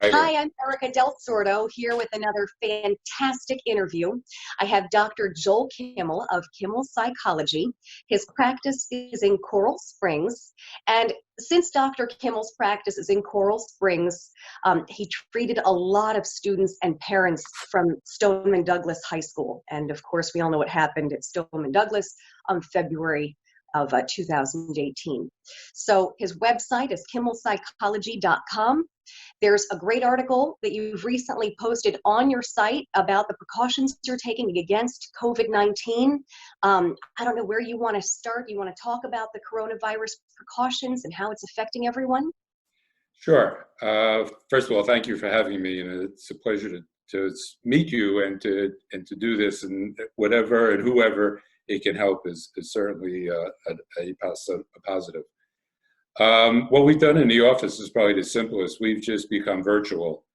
Hi there. Hi, I'm Erica Del Sordo here with another fantastic interview. I have Dr. Joel Kimmel of Kimmel Psychology. His practice is in Coral Springs. And since Dr. Kimmel's practice is in Coral Springs, he treated a lot of students and parents from Stoneman Douglas High School. And of course, we all know what happened at Stoneman Douglas on February of 2018. So his website is kimmelpsychology.com. There's a great article that you've recently posted on your site about the precautions you're taking against COVID-19. I don't know where you want to start. You want to talk about the coronavirus precautions and how it's affecting everyone? Sure. First of all, thank you for having me, and it's a pleasure to meet you and to do this. And whatever and whoever it can help is certainly a positive. What we've done in the office is probably the simplest. We've just become virtual.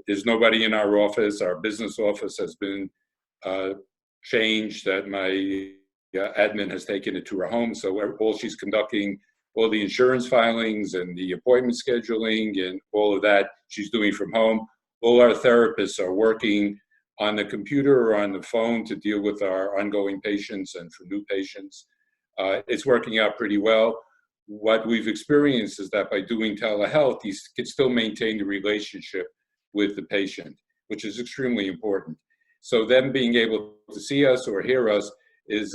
There's nobody in our office. Our business office has been changed. That my admin has taken it to her home. So all she's conducting, all the insurance filings and the appointment scheduling and all of that, she's doing from home. All our therapists are working on the computer or on the phone to deal with our ongoing patients and for new patients. It's working out pretty well. What we've experienced is that by doing telehealth, you can still maintain the relationship with the patient, which is extremely important. So them being able to see us or hear us is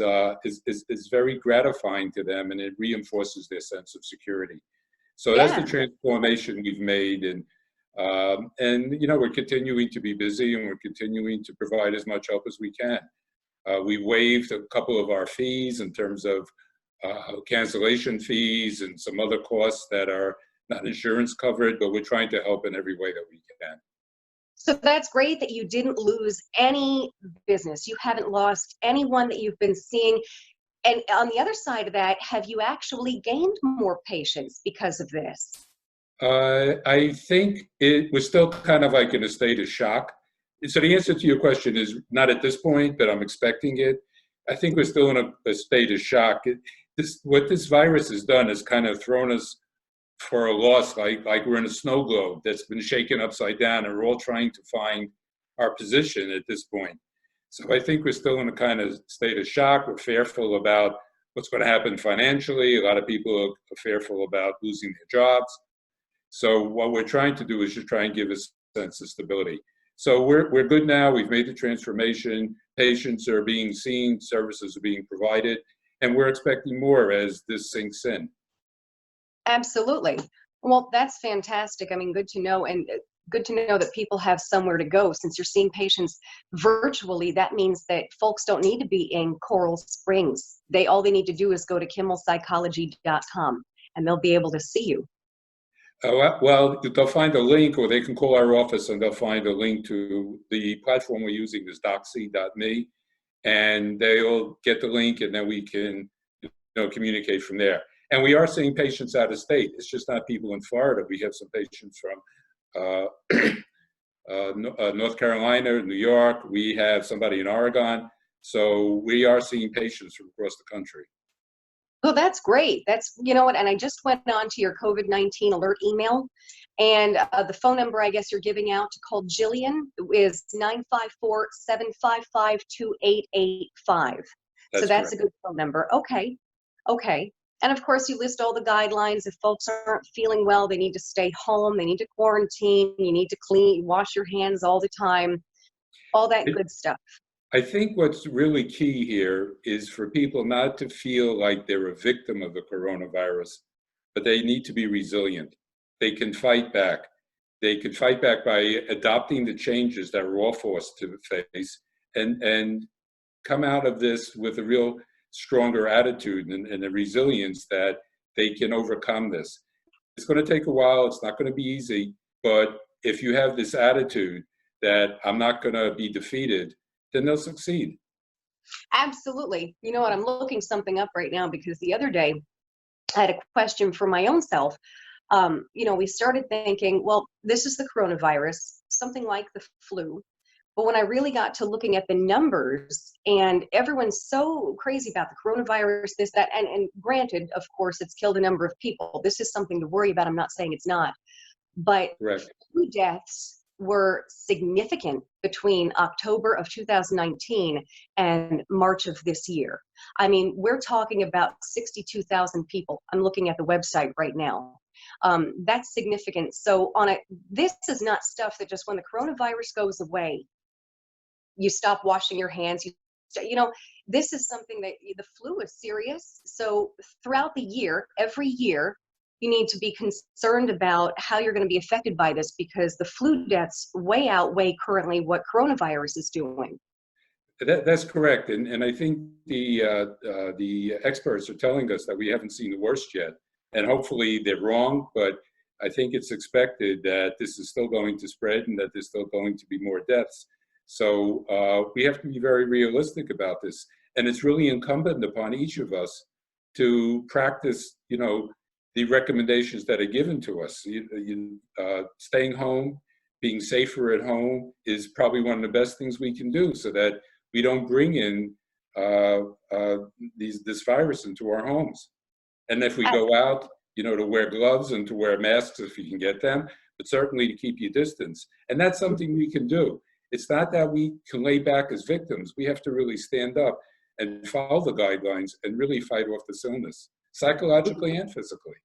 very gratifying to them, and it reinforces their sense of security. So that's the Yeah. transformation we've made, and we're continuing to be busy, and we're continuing to provide as much help as we can. We waived a couple of our fees in terms of cancellation fees and some other costs that are not insurance covered, but we're trying to help in every way that we can. So that's great that you didn't lose any business. You haven't lost anyone that you've been seeing. And on the other side of that, have you actually gained more patients because of this? I think it was still kind of like in a state of shock. So the answer to your question is not at this point, but I'm expecting it. I think we're still in a state of shock. What this virus has done is kind of thrown us for a loss, like we're in a snow globe that's been shaken upside down, and we're all trying to find our position at this point. So I think we're still in a kind of state of shock. We're fearful about what's going to happen financially. A lot of people are fearful about losing their jobs. So what we're trying to do is just try and give us a sense of stability. So we're good now. We've made the transformation. Patients are being seen. Services are being provided. And we're expecting more as this sinks in. Absolutely. Well, that's fantastic. I mean, good to know, and good to know that people have somewhere to go. Since you're seeing patients virtually, that means that folks don't need to be in Coral Springs. All they need to do is go to kimmelpsychology.com, and they'll be able to see you. Well, they'll find a link, or they can call our office and they'll find a link to the platform we're using is doxy.me, and they'll get the link, and then we can communicate from there. And we are seeing patients out of state. It's just not people in Florida. We have some patients from North Carolina, New York. We have somebody in Oregon. So we are seeing patients from across the country. Oh, that's great. You know what, and I just went on to your COVID-19 alert email, and the phone number I guess you're giving out to call Jillian is 954-755-2885. So that's Correct. a good phone number. Okay. And of course, you list all the guidelines. If folks aren't feeling well, they need to stay home, they need to quarantine, you need to wash your hands all the time, all that good stuff. I think what's really key here is for people not to feel like they're a victim of the coronavirus, but they need to be resilient. They can fight back. They can fight back by adopting the changes that we're all forced to face and come out of this with a real stronger attitude and a resilience that they can overcome this. It's going to take a while. It's not going to be easy. But if you have this attitude that I'm not going to be defeated, then they'll succeed. Absolutely. You know what? I'm looking something up right now because the other day I had a question for my own self. We started thinking, well, this is the coronavirus, something like the flu. But when I really got to looking at the numbers, and everyone's so crazy about the coronavirus, this, that, and granted, of course, it's killed a number of people. This is something to worry about. I'm not saying it's not. but Correct. flu deaths were significant between October of 2019 and March of this year. I mean, we're talking about 62,000 people. I'm looking at the website right now. That's significant. So this is not stuff that just when the coronavirus goes away, you stop washing your hands. This is something that the flu is serious. So throughout the year, every year, you need to be concerned about how you're going to be affected by this, because the flu deaths way outweigh currently what coronavirus is doing. That's correct, and I think the experts are telling us that we haven't seen the worst yet, and hopefully they're wrong. But I think it's expected that this is still going to spread and that there's still going to be more deaths. So we have to be very realistic about this, and it's really incumbent upon each of us to practice, the recommendations that are given to us. Staying home, being safer at home is probably one of the best things we can do, so that we don't bring in this virus into our homes. And if we go out, to wear gloves and to wear masks if you can get them, but certainly to keep your distance. And that's something we can do. It's not that we can lay back as victims. We have to really stand up and follow the guidelines and really fight off this illness, psychologically and physically.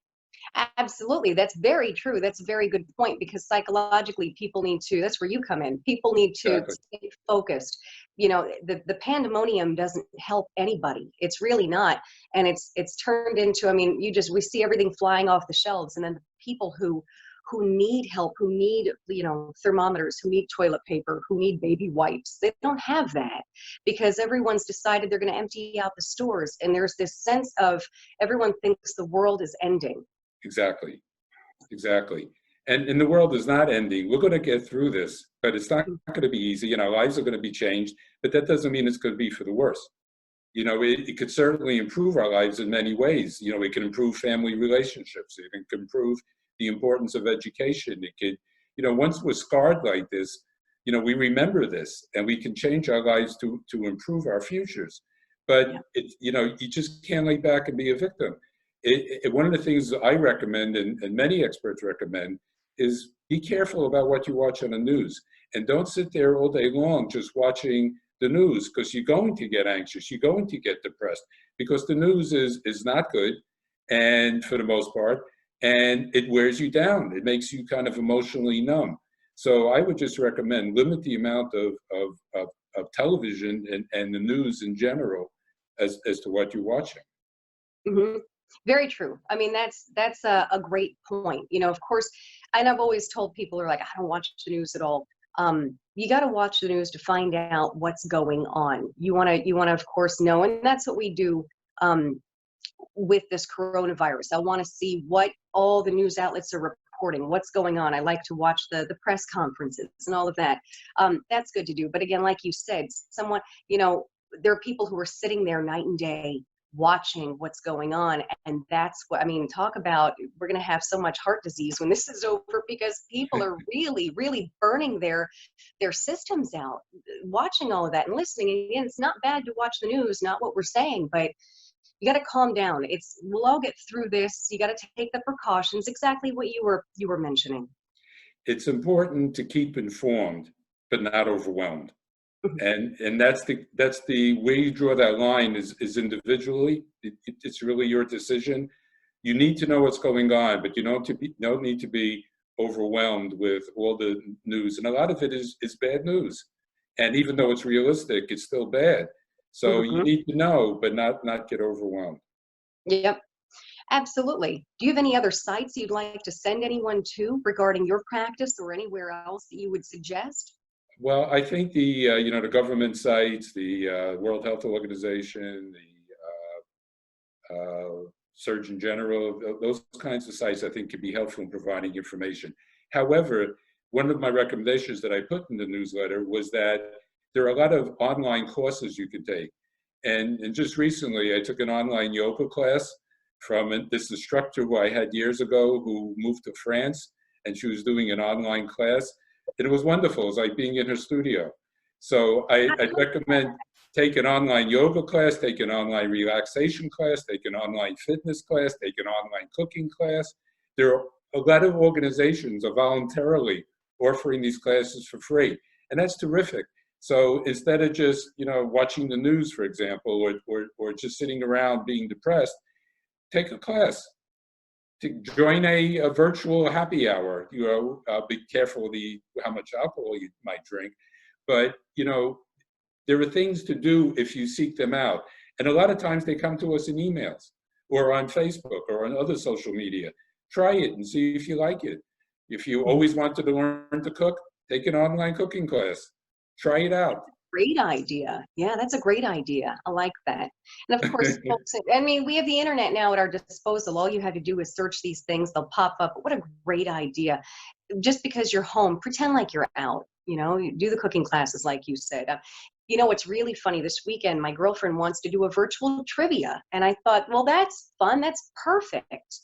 Absolutely. That's very true. That's a very good point, because psychologically people need to, that's where you come in. People need to Exactly. stay focused. The pandemonium doesn't help anybody. It's really not. And it's turned into, we see everything flying off the shelves, and then the people who need help, who need, thermometers, who need toilet paper, who need baby wipes, they don't have that, because everyone's decided they're going to empty out the stores. And there's this sense of everyone thinks the world is ending. Exactly. Exactly. And the world is not ending. We're going to get through this, but it's not going to be easy, and our lives are going to be changed, but that doesn't mean it's going to be for the worse. It could certainly improve our lives in many ways. It can improve family relationships. It can improve the importance of education. It could, once we're scarred like this, we remember this, and we can change our lives to improve our futures. But you just can't lay back and be a victim. One of the things I recommend, and many experts recommend, is be careful about what you watch on the news, and don't sit there all day long just watching the news, because you're going to get anxious, you're going to get depressed, because the news is not good, and for the most part, and it wears you down. It makes you kind of emotionally numb. So I would just recommend limit the amount of television and the news in general as to what you're watching. Mm-hmm. Very true. That's a great point. Of course, and I've always told people who are like, I don't watch the news at all. You got to watch the news to find out what's going on. You want to, of course, know, and that's what we do with this coronavirus. I want to see what all the news outlets are reporting, what's going on. I like to watch the press conferences and all of that. That's good to do. But again, like you said, there are people who are sitting there night and day watching what's going on, and that's what talk about, we're going to have so much heart disease when this is over, because people are really, really burning their systems out watching all of that and listening. And again, it's not bad to watch the news, not what we're saying, but you got to calm down. We'll all get through this. You got to take the precautions, exactly what you were mentioning. It's important to keep informed but not overwhelmed. And that's the way you draw that line is individually. It's really your decision. You need to know what's going on, but you don't need to be overwhelmed with all the news. And a lot of it is bad news. And even though it's realistic, it's still bad. So you need to know, but not get overwhelmed. Yep. Absolutely. Do you have any other sites you'd like to send anyone to regarding your practice, or anywhere else that you would suggest? Well, I think the government sites, the World Health Organization, the Surgeon General, those kinds of sites I think could be helpful in providing information. However, one of my recommendations that I put in the newsletter was that there are a lot of online courses you can take. And just recently, I took an online yoga class from this instructor who I had years ago, who moved to France, and she was doing an online class. And it was wonderful. It was like being in her studio. So I'd recommend take an online yoga class, take an online relaxation class, take an online fitness class, take an online cooking class. There are a lot of organizations are voluntarily offering these classes for free, and that's terrific. So instead of just, watching the news, for example, or just sitting around being depressed, take a class. To join a virtual happy hour. Be careful how much alcohol you might drink, but there are things to do if you seek them out. And a lot of times they come to us in emails or on Facebook or on other social media. Try it and see if you like it. If you always wanted to learn to cook, take an online cooking class. Try it out. Great idea. Yeah, that's a great idea. I like that. And of course, folks, I mean, we have the internet now at our disposal. All you have to do is search these things, they'll pop up. What a great idea. Just because you're home, pretend like you're out, you do the cooking classes like you said. What's really funny, this weekend, my girlfriend wants to do a virtual trivia. And I thought, well, that's fun. That's perfect.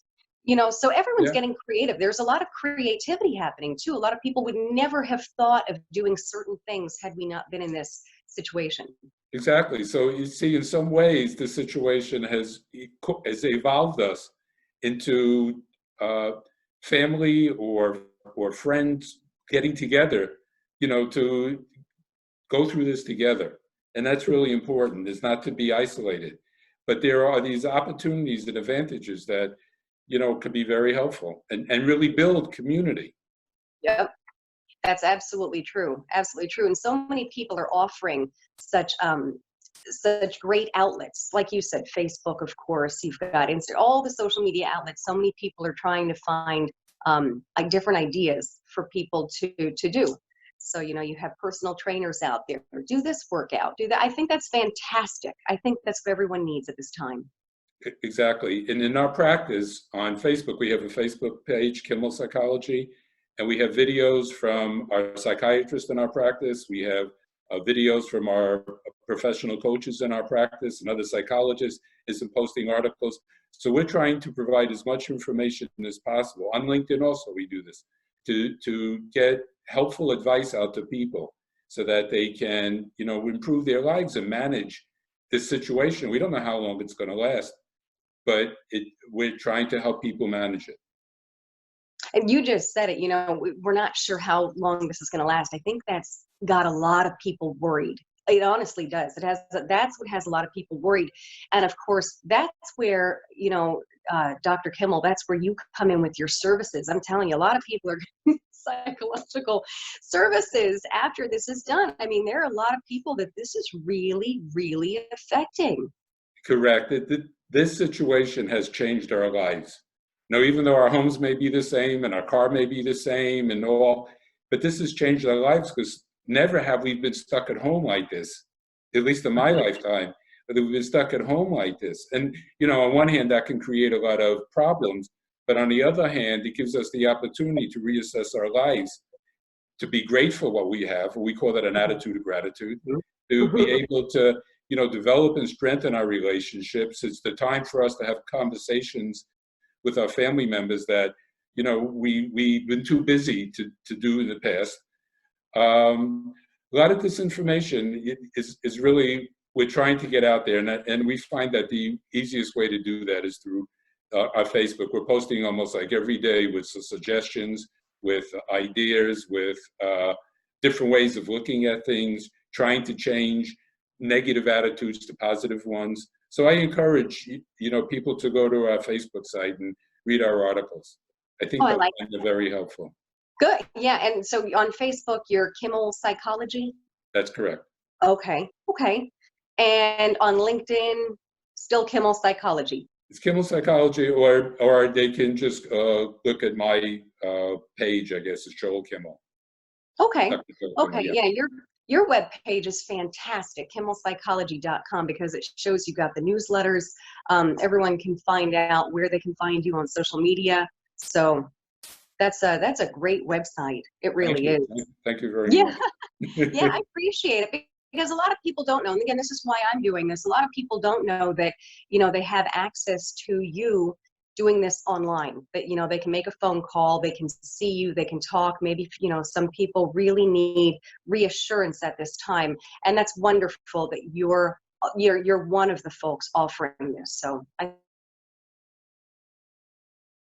So everyone's Yeah. getting creative. There's a lot of creativity happening too. A lot of people would never have thought of doing certain things had we not been in this situation. Exactly. So you see, in some ways, the situation has evolved us into family or friends getting together, to go through this together. And that's really important, is not to be isolated. But there are these opportunities and advantages that, could be very helpful and really build community. Yep. That's absolutely true. Absolutely true. And so many people are offering such great outlets. Like you said, Facebook, of course, you've got Insta, all the social media outlets. So many people are trying to find like different ideas for people to do. So, you have personal trainers out there. Do this workout, do that. I think that's fantastic. I think that's what everyone needs at this time. Exactly. And in our practice on Facebook, we have a Facebook page, Kimmel Psychology, and we have videos from our psychiatrist in our practice. We have videos from our professional coaches in our practice and other psychologists is posting articles. So we're trying to provide as much information as possible. On LinkedIn also, we do this to get helpful advice out to people so that they can, improve their lives and manage this situation. We don't know how long it's going to last, but we're trying to help people manage it. And you just said it, we're not sure how long this is going to last. I think that's got a lot of people worried. It honestly does. That's what has a lot of people worried. And of course, that's where, Dr. Kimmel, that's where you come in with your services. I'm telling you, a lot of people are getting psychological services after this is done. I mean, there are a lot of people that this is really, really affecting. Correct. This situation has changed our lives. Now, even though our homes may be the same and our car may be the same and all, but this has changed our lives because never have we been stuck at home like this, at least in my lifetime, but we've been stuck at home like this. And, on one hand, that can create a lot of problems, but on the other hand, it gives us the opportunity to reassess our lives, to be grateful for what we have. We call that an attitude of gratitude, to be able to, develop and strengthen our relationships. It's the time for us to have conversations with our family members that, we've been too busy to do in the past. A lot of this information is really, we're trying to get out there, and we find that the easiest way to do that is through our Facebook. We're posting almost like every day with some suggestions, with ideas, with different ways of looking at things, trying to change negative attitudes to positive ones. So I encourage people to go to our Facebook site and read our articles. I think they'll find it very helpful. Good. Yeah. And so on Facebook, you're Kimmel Psychology? That's correct. Okay. Okay. And on LinkedIn, still Kimmel Psychology? It's Kimmel Psychology, or they can just look at my page, I guess, it's Joel Kimmel. Okay. Kimmel, Okay. Yeah. Your web page is fantastic, kimmelpsychology.com, because it shows you got the newsletters. Everyone can find out where they can find you on social media. So that's a great website. It really is. Thank you very much. Yeah, I appreciate it, because a lot of people don't know. And again, this is why I'm doing this. A lot of people don't know that, they have access to you doing this online, that, they can make a phone call, they can see you, they can talk. Maybe, some people really need reassurance at this time. And that's wonderful that you're one of the folks offering this. So I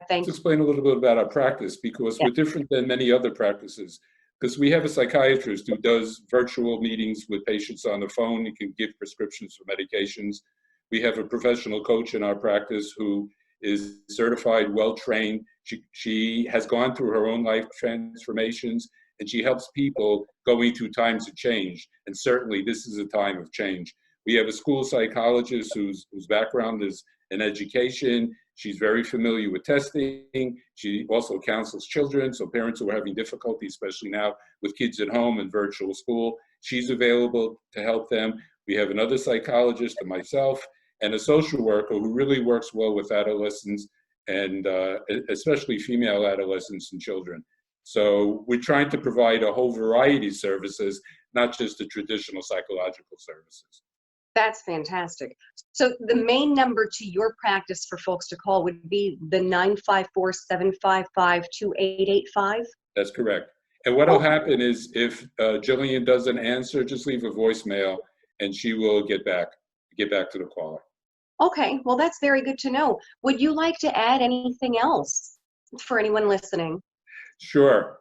thank Let's explain a little bit about our practice, because you. we're different than many other practices. Because we have a psychiatrist who does virtual meetings with patients on the phone. He can give prescriptions for medications. We have a professional coach in our practice who is certified, well-trained. She has gone through her own life transformations, and she helps people going through times of change. And certainly this is a time of change. We have a school psychologist whose background is in education. She's very familiar with testing. She also counsels children, so parents who are having difficulty, especially now with kids at home and virtual school, she's available to help them. We have another psychologist and myself, and a social worker who really works well with adolescents, and especially female adolescents and children. So we're trying to provide a whole variety of services, not just the traditional psychological services. That's fantastic. So the main number to your practice for folks to call would be the 954-755-2885? That's correct. And what will happen is, if Jillian doesn't answer, just leave a voicemail and she will get back to the caller. Okay, well, that's very good to know. Would you like to add anything else for anyone listening? Sure.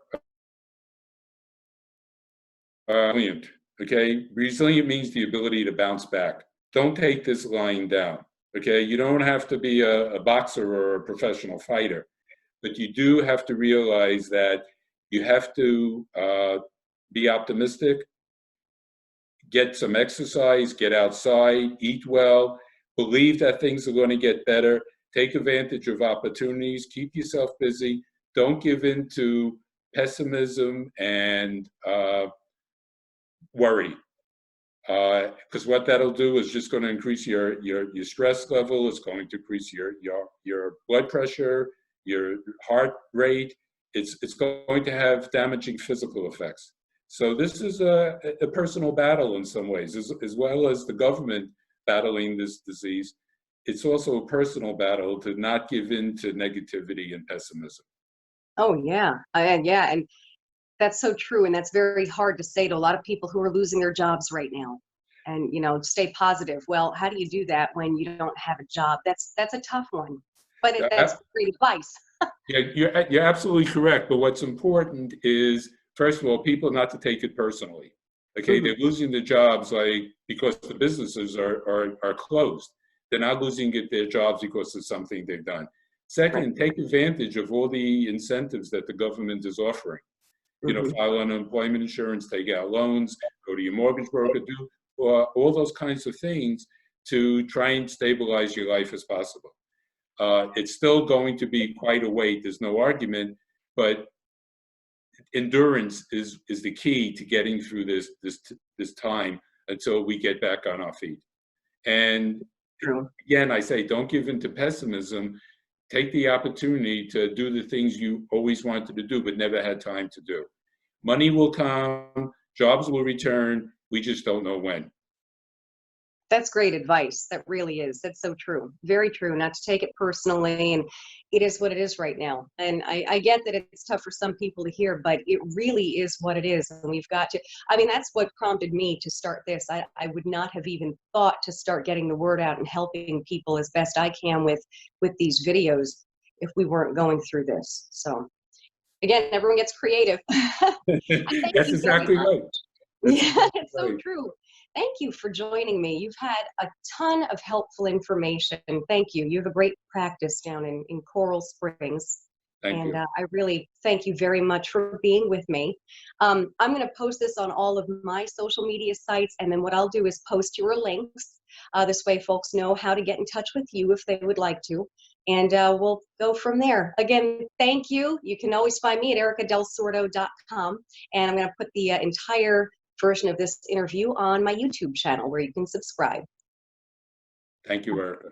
Resilient. Okay, resilient means the ability to bounce back. Don't take this lying down. Okay, you don't have to be a boxer or a professional fighter, but you do have to realize that you have to be optimistic, get some exercise, get outside, eat well, believe that things are going to get better, take advantage of opportunities, keep yourself busy, don't give in to pessimism and worry. Because what that'll do is just going to increase your stress level. It's going to increase your blood pressure, your heart rate. It's going to have damaging physical effects. So this is a personal battle in some ways, as well as the government battling this disease. It's also a personal battle to not give in to negativity and pessimism. Oh, yeah. Yeah, and that's so true, and that's very hard to say to a lot of people who are losing their jobs right now. And, stay positive. Well, how do you do that when you don't have a job? That's a tough one, but that's great advice. Yeah, you're absolutely correct. But what's important is, first of all, people not to take it personally. Okay, they're losing their jobs because the businesses are closed. They're not losing their jobs because of something they've done. Second, take advantage of all the incentives that the government is offering. File unemployment insurance, take out loans, go to your mortgage broker, do all those kinds of things to try and stabilize your life as possible. It's still going to be quite a wait, there's no argument, but endurance is the key to getting through this time until we get back on our feet. And True. Again, I say, don't give in to pessimism. Take the opportunity to do the things you always wanted to do but never had time to do. Money will come, jobs will return, we just don't know when. That's great advice. That really is. That's so true. Very true. Not to take it personally. And it is what it is right now. And I get that it's tough for some people to hear, but it really is what it is. And we've got to, that's what prompted me to start this. I would not have even thought to start getting the word out and helping people as best I can with these videos if we weren't going through this. So again, everyone gets creative. That's exactly right. Yeah, it's so true. Thank you for joining me. You've had a ton of helpful information. Thank you. You have a great practice down in Coral Springs. Thank you. I really thank you very much for being with me. I'm going to post this on all of my social media sites, and then what I'll do is post your links. This way folks know how to get in touch with you if they would like to. And we'll go from there. Again, thank you. You can always find me at ericadelsordo.com. And I'm going to put the entire version of this interview on my YouTube channel where you can subscribe. Thank you, Erica.